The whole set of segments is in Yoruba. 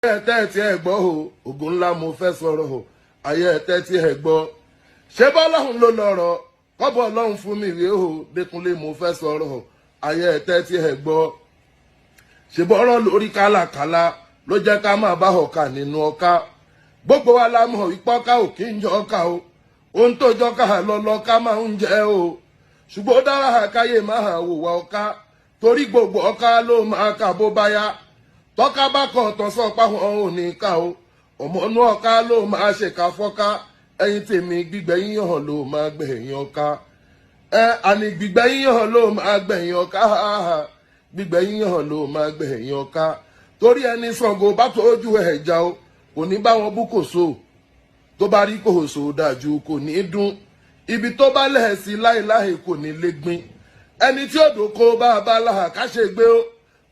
tẹ́tí ẹ̀ gbọ́ o ògùn ńlá mo fẹ́ sọ̀rọ̀ o ayé tẹ́tí ẹ̀ gbọ́ ṣé bọ́lọ́hún ló lọ́rọ̀ kọ́bọ̀ ọlọ́run fún mi rèé o Dékúnlé mo fẹ́ sọ̀rọ̀ o ayé tẹ́tí ẹ̀ gbọ́ ṣé bọ́rọ̀ lórí kálákálá ló jẹ́ ká máa bá ọ̀ka nínú ọ̀ka gbogbo wa la mọ̀ ìpọ́ká ò kí ń jọ ọ̀ka o ohun tó jọ́ka lọ́lọ́ ká máa ń jẹ́ o ṣùgbọ́n ó dára káyé máa wò wá ọ̀ka torí gbogbo ọ̀ka ló máa kà bó bá yá tọ́ka bá kàn tán sọ páwọn ò ní ká o ọmọ inú ọ̀ka ló máa ṣèkà fọ́ká ẹyin tèmi gbígbẹ́ yíyan ló máa gbẹ̀yìn ọ̀ka àní gbígbẹ́ yíyan ló máa gbẹ̀yìn ọ̀ka gbígbẹ́ yíyan ló máa gbẹ̀yìn ọ̀ka torí ẹni Ṣàngó bá tójú ẹ̀já o kò ní bá wọn bú kòso tó bá rí kòso dájú kò ní dún ibi tó bá lẹ̀ sí láéláé kò ní lè gbin ẹni tí òdò kó bá bá láhà ká ṣe gbé o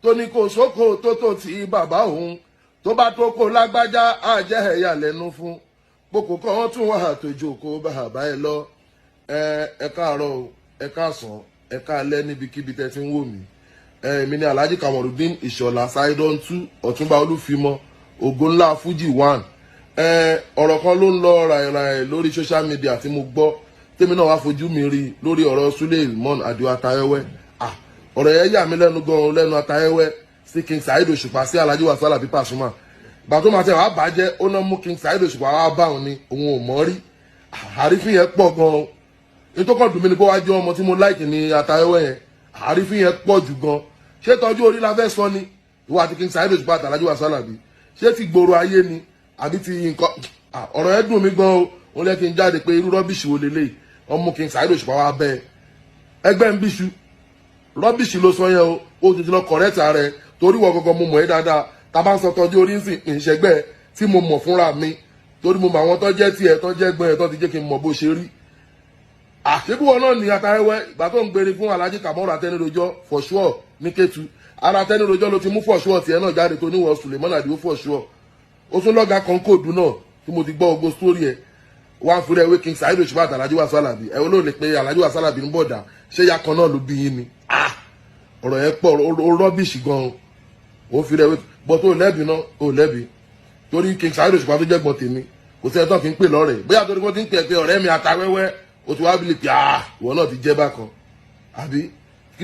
tó ní kò sóko tó tó ti bàbá òun tó bá tó kó lágbájá á jẹ́ ẹ̀yà lẹ́nu fún pòkò kan tún wà àtòjò kó bàbá ẹ lọ ẹ káàárọ̀ o ẹ káàsán ẹ káalẹ́ níbikíbi tẹ́ ti ń wò mí èmi ni Alhaji Kamorudeen Ìṣọ̀lá Saheed Ọ̀túnba Olúfimọ́ ògo ńlá Fuji 1 ọ̀rọ̀ kan ló ń lọ ràìràì lórí social media tí mo gbọ́ tèmi náà wá fojú mi rí lórí ọ̀rọ̀ Suleiman Adio Atawewe ọ̀rọ̀ yẹn yà mí lẹ́nu gan-an lẹ́nu Atawewe sí King Saheed Osupa sí Alhaji Osupa And Pasuma gbà tó máa tẹ̀ wá bàjẹ́ ó náà mú King Saheed Osupa wá bá òun ni òun ò mọ̀ rí àrífín yẹn pọ̀ gan-an nítorí kan dùn mí ni kó wá jẹ́ ọmọ tí mo láìkì ní Atawewe yẹn àrífín yẹn pọ̀ jù gan ṣé tọ́jú orí la fẹ́ sọ ni ìwà àti King Saheed Osupa àti Alhaji Osupa ṣé ti gbòòrò ayé ni àbí ti nǹkan ọ̀rọ̀ yẹn dùn mí gan-an ó lẹ́ kí n jáde pé irú rọ́bìṣì wo lélẹ́yìí ọmọ King Saheed Osupa wá bẹ́ẹ̀ ẹgbẹ́ ń bíṣu rọ́bìṣì ló sọ yẹn o ti lọ kọ̀rẹ́tà rẹ torí wọ gangan mo mọ̀ ẹ́ dáadáa tá a bá ń sọ tọ́jú orí ń sìn ìṣẹ́gbẹ́ tí mo mọ̀ fúnra mi torí mo mọ̀ àwọn tó jẹ́ tiẹ̀ tó jẹ́ gbọ́n ẹ̀ tó ti jẹ́ kí n mọ̀ bó ṣe rí. àṣebúwọ̀ náà ní Atawewe ìgbà tó ń gbére fún Alhaji Kamorudeen Atẹnirojọ́ for sure ní Kétu ara Atẹnirojọ́ ló ti mú for sure tiẹ̀ náà jáde tó níwọ̀ Suleiman Adio for sure ó tún lọ́gàá kan kóòdù náà tí mo ti gbọ́ ogo sórí ẹ̀ wá fúnra ẹ̀wé King Saheed Osupa àti Alhaji Osupa ẹ̀wọ́n ló lè pe Alhaji Osupa ń bọ̀dà ṣé ya kan náà ló bí yín ni ọ̀rọ̀ yẹn pọ̀ ó rọ́bìṣì gan-an ó fi rẹ̀ bọ́ tó lẹ́bi náà ó lẹ́bi torí King Saheed Osupa tó jẹ́ gbọ́n tèmi kò sí ẹ̀tọ́ kí n pè lọ́rẹ̀ bóyá torí wọ́n ti ń pè pé ọ̀rẹ́ mi Atawewe ó ti wá bí lè pè ìwọ náà ti jẹ́ bákan àbí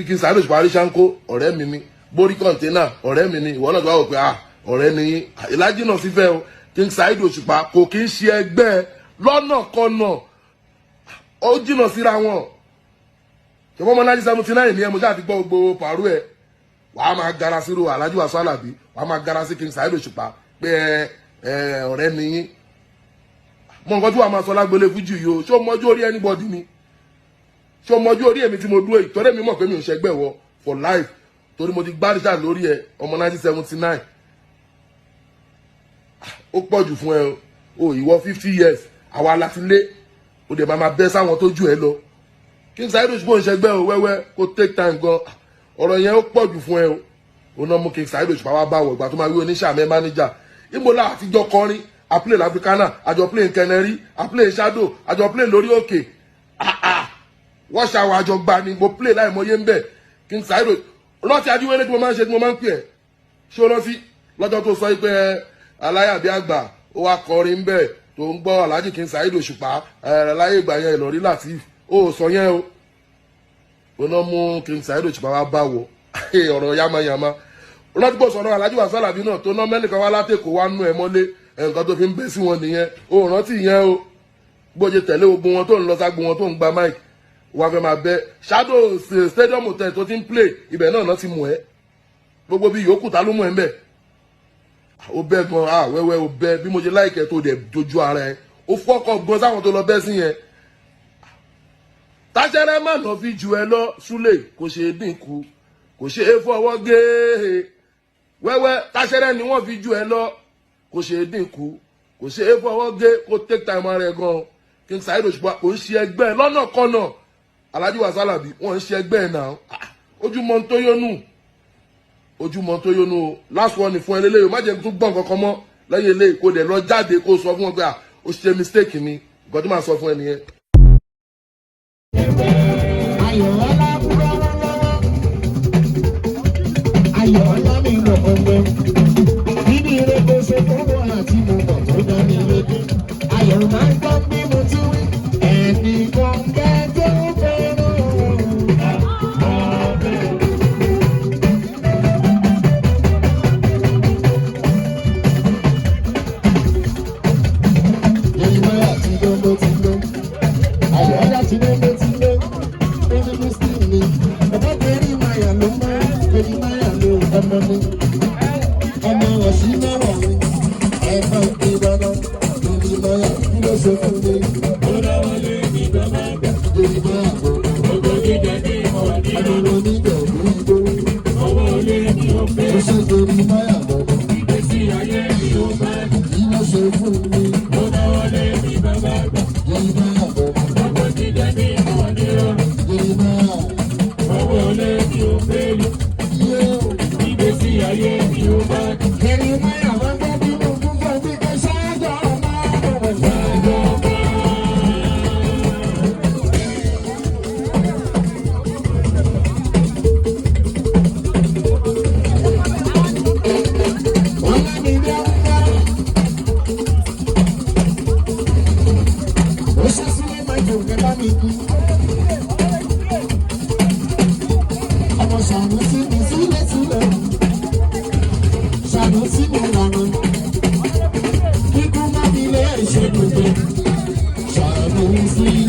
King Saheed Osupa Aríṣánkó ọ̀rẹ́ mi ni borí kọ́ńténà ọ̀rẹ́ mi ni ìwọ náà ti wá wò pé ọ̀rẹ́ ni yín ìlàjì náà sí fẹ́ o King Saheed Osupa kò kí ń ṣe ẹgbẹ́ lọ́nà kọ́nà ó jìnnà síra wọn ṣùgbọ́n ọmọ 1979 ní ẹmu jáde gbọ́ gbogbo pàrọ̀ ẹ̀ wàá máa gara sí ro Alhaji Osupa wàá máa gara sí King Saheed Osupa pé ọ̀rẹ́ ni yín mọ nǹkan tí wàá máa sọ lágbélé fújì yìí o ṣé o mọjú orí anybody ni ṣé o mọjú orí èmi tí mo dúró ìtọ́rẹ́ mi mọ̀ pé mi ò ṣẹgbẹ́ wọ for life torí mo ti gbádùn lórí ẹ ọmọ 1979 ó pọ̀ jù fún ẹ o ìwọ 50 years àwa láti lé o dẹ̀ máa bẹ́ sáwọn tó jù ẹ lọ King Saheed Osupa ń ṣẹgbẹ́ o wẹ́wẹ́ kó take time gan ọ̀rọ̀ yẹn ó pọ̀ jù fún ẹ o òun náà mú King Saheed Osupa wá bá wọ̀ ìgbà tó máa wí oníṣàmẹ́ mánéjà ìmọ̀lá àtijọ́ kọrin àplẹ̀ l'Africana àjọ play Kẹnẹrí àplẹ̀ Shadow àjọ play lórí òkè wọ́n ṣàwọ̀ àjọ gba ni mo play láì mọyé ń bẹ̀ King Saheed rántí Adéwálé tí mo máa ń ṣe tí mo máa ń pè ẹ́ ṣé o rántí lọ́jọ́ tó sọ pé aláyàbí àgbà ó wá kọrin ń bẹ̀ tó ń gbọ́ Alhaji King Saheed Osupa láyé ìgbà yẹn Ìlọrí Latif ó sọ yẹn o ó náà mú King Saheed Osupa wá bá wọ ọ̀rọ̀ yamayama rántí bó sọ̀rọ̀ Alhaji Osupa náà tó ná mẹ́nìkan wá látẹ̀kọ̀ wá nú ẹ mọ́lé nǹkan tó fi ń bẹ́ sí wọn nìyẹn ó rántí yẹn o gbọ́dọ̀ tẹ̀lé ogun wọn tó ń lọ ságbo wọn tó ń gba mic wà fẹ́ máa bẹ́ Shadow stadium hotel tó ti ń play ibẹ̀ náà ti mú ẹ gbogbo bí yòókù ta ló mú ẹ ń bẹ̀ ó bẹ́ gan wẹ́wẹ́ ó bẹ́ bí mo ṣe láìkẹ́ tó dẹ̀ dojú ara ẹ ó fọ́kọ̀ gan sáwọn tó lọ bẹ́ sí yẹn táṣẹ́rẹ́ má lọ fi ju ẹ lọ súlẹ̀ kò ṣe é dínkù kò ṣe é fọwọ́ gé wẹ́wẹ́ táṣẹ́rẹ́ ni wọ́n fi ju ẹ lọ kò ṣe é dínkù kò ṣe é fọwọ́ gé kó take time ara ẹ gan King Saheed Osupa kò ń ṣe ẹgbẹ́ lọ́nà kọ́nà Alhaji Osupa wọ́n ń ṣe ẹgbẹ́ náà ojúmọ́ tó yónú o last one fún ẹlẹ́lẹ́yìn má jẹ́ tó gbọ́n kankan mọ́ lẹ́yìn eléyìí kó dẹ̀ lọ jáde kó sọ fún wọn pé ó ṣe mistake ni nǹkan tó máa sọ fún ẹ nìyẹn. ayọ̀ ọlá mi lọ ọgbẹ́ bíbí rẹ̀ kó ṣe ṣe fún mi. Ó dáwọ́lé ní bàbá àgbà. Yorùbá àbọ̀. Gbogbo jíjẹ ní ìwọ̀n ní ọ̀rọ̀. Àdúró níbẹ̀ ní igbó. Owó olé ni ó fẹ́. Ó ṣe torí máyà lọ́dọ̀. Ìgbésí ayé ni ó bá. Kí ló ṣe fún mi? Ó dáwọ́lé ní bàbá àgbà. Yorùbá àbọ̀. Gbogbo jíjẹ ní ìwọ̀n ní ọ̀rọ̀. Yorùbá owó olé ni ó fẹ́. Ìgbésí ayé ni ó bá. Kẹ̀rin máyà máa ń gbọ́ bí mo kún fún mi kẹ́ ṣáájú ọmọ. Ṣáájú ọmọ. Ọmọ ṣàánú sí mi sílẹ̀ sílẹ̀, ṣàánú sí mi lànà, kíkú má mi lè ṣe gbogbo, ṣàánú sí mi.